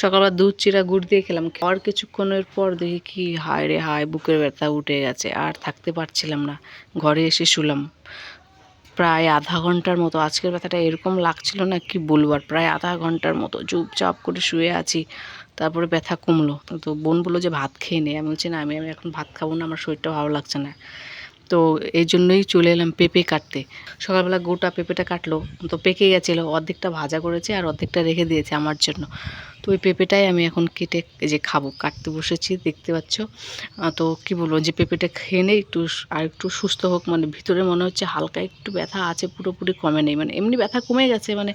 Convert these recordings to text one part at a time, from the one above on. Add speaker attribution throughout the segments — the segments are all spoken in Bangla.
Speaker 1: সকালবেলা দুধ চিরা গুড় দিয়ে খেলাম। আর কিছুক্ষণের পর দেখি কি হায় রে হায়, বুকের ব্যথা উঠে গেছে, আর থাকতে পারছিলাম না। ঘরে এসে শুলাম প্রায় আধা ঘন্টার মতো। আজকের ব্যথাটা এরকম লাগছিল না কি বলবো, আর প্রায় আধা ঘন্টার মতো চুপচাপ করে শুয়ে আছি। তারপরে ব্যথা কমলো। তো বোন বললো যে ভাত খেয়ে নে। আমি বলছি না, আমি এখন ভাত খাবো না, আমার শরীরটা ভালো লাগছে না। তো এই জন্যই চলে এলাম পেঁপে কাটতে। সকালবেলা গোটা পেঁপেটা কাটলো, তো পেকে গেছিলো, অর্ধেকটা ভাজা করেছে আর অর্ধেকটা রেখে দিয়েছে আমার জন্য। তো ওই পেঁপেটাই আমি এখন কেটে যে খাবো, কাটতে বসেছি দেখতে পাচ্ছ। তো কি বলবো, যে পেঁপেটা খেয়ে নেই একটু, আর একটু সুস্থ হোক। মানে ভিতরে মনে হচ্ছে হালকা একটু ব্যথা আছে, পুরোপুরি কমে নেই। মানে এমনি ব্যথা কমে গেছে, মানে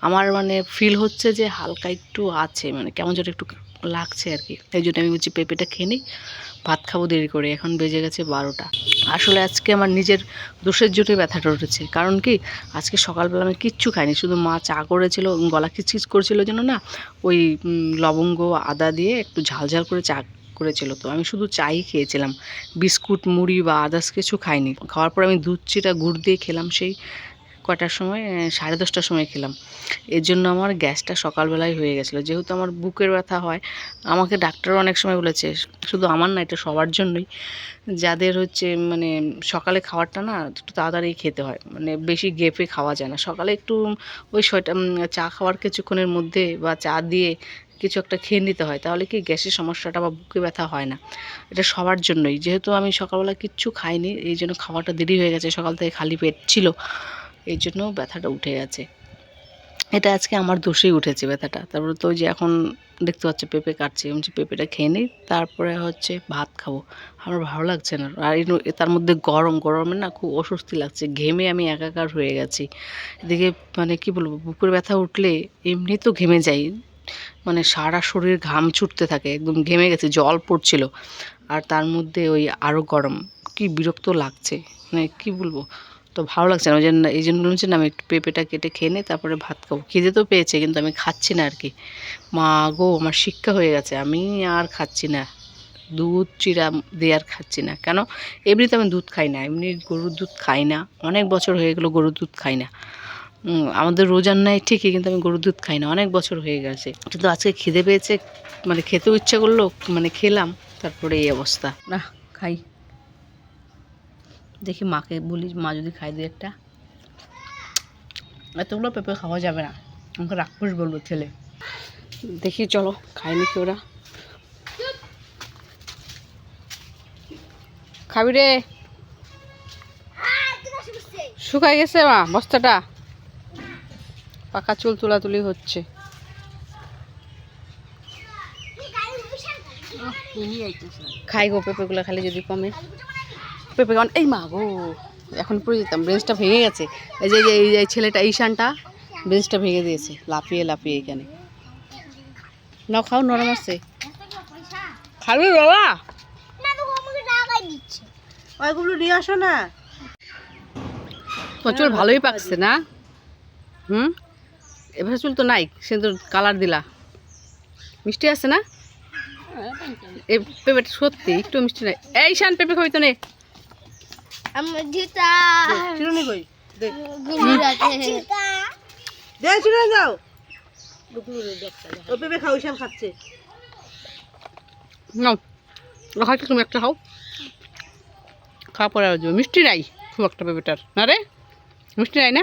Speaker 1: আমার মানে ফিল হচ্ছে যে হালকা একটু আছে, মানে কেমন যেন একটু লাগছে আর কি। এই জন্য আমি বলছি পেঁপেটা খেয়ে নিই, ভাত খাবো দেরি করে। এখন বেজে গেছে 12টা। আসলে আজকে আমার নিজের দোষের জন্য ব্যথাটা উঠেছে। কারণ কি, আজকে সকালবেলা আমি কিচ্ছু খাইনি, শুধু মা চা করেছিল, গলা খিচখিচ করেছিল যেন না, ওই লবঙ্গ আদা দিয়ে একটু ঝাল ঝাল করে চা করেছিল। তো আমি শুধু চাই খেয়েছিলাম, বিস্কুট মুড়ি বা আদার্স কিছু খাইনি। খাওয়ার পর আমি দুধ চিটা গুড় দিয়ে খেলাম, সেই কটার সময়, 10:30টার সময় খেলাম। এর জন্য আমার গ্যাসটা সকালবেলায় হয়ে গেছিলো। যেহেতু আমার বুকের ব্যথা হয়, আমাকে ডাক্তারও অনেক সময় বলেছে, শুধু আমার না, এটা সবার জন্যই, যাদের হচ্ছে মানে সকালে খাবারটা না একটু তাড়াতাড়ি খেতে হয়, মানে বেশি গেপে খাওয়া যায় না। সকালে একটু ওই চা খাওয়ার কিছুক্ষণের মধ্যে বা চা দিয়ে কিছু একটা খেয়ে নিতে হয়, তাহলে কি গ্যাসের সমস্যাটা বা বুকে ব্যথা হয় না। এটা সবার জন্যই। যেহেতু আমি সকালবেলা কিচ্ছু খাইনি, এই জন্য খাওয়াটা দেরি হয়ে গেছে, সকাল থেকে খালি পেট ছিল, এই জন্য ব্যথাটা উঠে গেছে। এটা আজকে আমার দোষেই উঠেছে ব্যথাটা। তারপরে তো যে এখন দেখতে পাচ্ছি পেঁপে কাটছি, আমি পেঁপেটা খেয়ে নিই, তারপরে হচ্ছে ভাত খাবো। আমার ভালো লাগছে না, আর তার মধ্যে গরমে না খুব অস্বস্তি লাগছে, ঘেমে আমি একাকার হয়ে গেছি। এদিকে মানে কি বলবো, বুকের ব্যথা উঠলে এমনি তো ঘেমে যাই, মানে সারা শরীর ঘাম ছুটতে থাকে, একদম ঘেমে গেছে, জল পড়ছিল, আর তার মধ্যে ওই আরও গরম, কি বিরক্ত লাগছে, মানে কি বলবো। তো ভালো লাগছে না, ওই জন্য এই জন্য বলছি না, আমি একটু পেঁপেটা কেটে খেয়ে নিই, তারপরে ভাত খাবো। খিদে তো পেয়েছে, কিন্তু আমি খাচ্ছি না আর কি। মা গো, আমার শিক্ষা হয়ে গেছে, আমি আর খাচ্ছি না, দুধ চিরা দিয়ে আর খাচ্ছি না। কেন, এমনিতে আমি দুধ খাই না, এমনি গরুর দুধ খাই না, অনেক বছর হয়ে গেলো গরুর দুধ খাই না। আমাদের রোজার নাই ঠিকই, কিন্তু আমি গরুর দুধ খাই না, অনেক বছর হয়ে গেছে। কিন্তু আজকে খিদে পেয়েছে, মানে খেতেও ইচ্ছা করলো, মানে খেলাম, তারপরে এই অবস্থা। না, খাই, দেখি মাকে বলি, মা যদি খাই দিয়ে একটা। এতগুলো পেঁপে খাওয়া যাবে না, আমাকে রাক্ষস বলবো ছেলে। দেখি চলো খাই নাকি ওরা। খাবি রে? শুকাই গেছে মা বস্তাটা, পাকা চুল তুলাতুলি হচ্ছে। খাই গো পেঁপেগুলো, খালি যদি কমে পেঁপে। এই মা গো, এখন পড়ে যেতাম, ব্রেঞ্চটা ভেঙে গেছে। এই যে এই ছেলেটা, ঈশানটা ব্রেঞ্চটা ভেঙে দিয়েছে লাফিয়ে লাফিয়ে। এখানে নাও, খাও, নরম আছে। খাবি বাবা? ওইগুলো নিয়ে আসো না। চুল ভালোই পাকছে না? এবার চুল তো নাই, সে তো কালার দিলা, মিষ্টি আছে না? এই পেঁপেটা সত্যি একটু মিষ্টি নাই। এই শান, পেঁপে খাবি তো নে। তুমি একটা খাও, খাওয়া পরে আসবে। মিষ্টি নাই খুব একটা পেঁপেটার, না রে? মিষ্টি নাই না?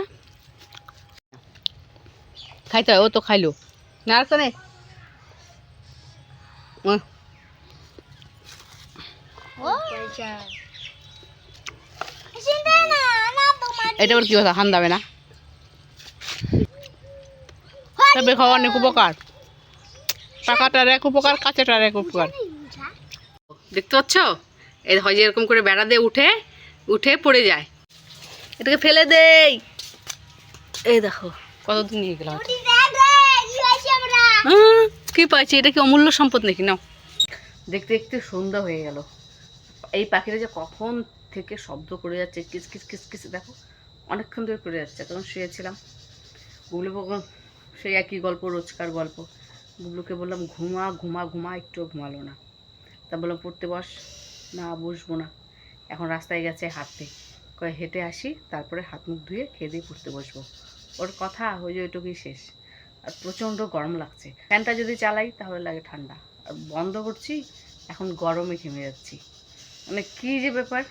Speaker 1: খাইতে হয়, ও তো খাইলো না। আর তো নেই। এটা আবার কি কথা, খান দাবে না? তবে খাওয়া অনেক উপকার, পাকাটার এক উপকার, কাঁচাটার এক উপকার। দেখতে পাচ্ছ, এই হয় যে এরকম করে বেড়া দিয়ে উঠে উঠে পড়ে যায়, এটাকে ফেলে দেই। এই দেখো কতদিন নিয়ে গেলাম। কি পাইছি, এটা কি অমূল্য সম্পদ নাকি? নাও। দেখতে দেখতে সন্ধ্যা হয়ে গেল। এই পাখিটা যে কখন থেকে শব্দ করে যাচ্ছে, কিস কিস কিস কিস, দেখো অনেকক্ষণ ধরে করে যাচ্ছে। তখন শুয়েছিলাম, গুগলু বললাম সেই একই গল্প, রোজকার গল্প। গুগলুকে বললাম ঘুমা ঘুমা ঘুমা, একটুও ঘুমালো না। তা বললাম পড়তে বস, না বসবো না। এখন রাস্তায় গেছে হাঁটতে, কয়ে হেঁটে আসি, তারপরে হাত মুখ ধুয়ে খেয়ে দিয়ে পড়তে বসবো। ওর কথা ওই যে ওইটুকুই শেষ। আর প্রচণ্ড গরম লাগছে। ফ্যানটা যদি চালাই তাহলে লাগে ঠান্ডা, আর বন্ধ করছি এখন গরমে ঘেমে যাচ্ছি। মানে কী যে ব্যাপার।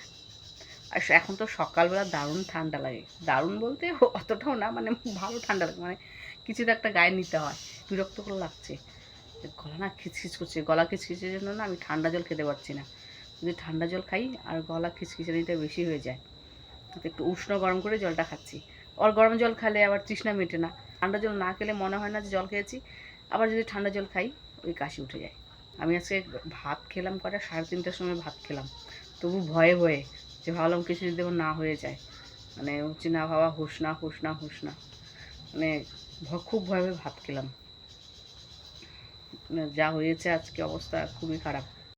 Speaker 1: আর এখন তো সকালবেলা দারুণ ঠান্ডা লাগে, দারুণ বলতে অতটাও না, মানে ভালো ঠান্ডা লাগে, মানে কিছু তো একটা গায়ে নিতে হয়। বিরক্ত করে লাগছে, গলা না খিচখিচ করছে। গলা খিচখিচের জন্য না আমি ঠান্ডা জল খেতে পারছি না। যদি ঠান্ডা জল খাই আর গলা খিচখিচানিটা বেশি হয়ে যায়, তো একটু উষ্ণ গরম করে জলটা খাচ্ছি। আর গরম জল খেলে আবার তৃষ্ণা মেটে না, ঠান্ডা জল না খেলে মনে হয় না যে জল খেয়েছি। আবার যদি ঠান্ডা জল খাই ওই কাশি উঠে যায়। আমি আজকে ভাত খেলাম কটা, 3:30টার সময় ভাত খেলাম, তবু ভয়ে ভয়ে, যে ভাবলাম কিছু যদি আমার না হয়ে যায়, মানে হচ্ছে না ভাবা, হুঁশ না হুঁশ না হুঁশ না, মানে খুব ভয়ে ভয়ে ভাত খেলাম। যা হয়েছে আজকে অবস্থা খুবই খারাপ।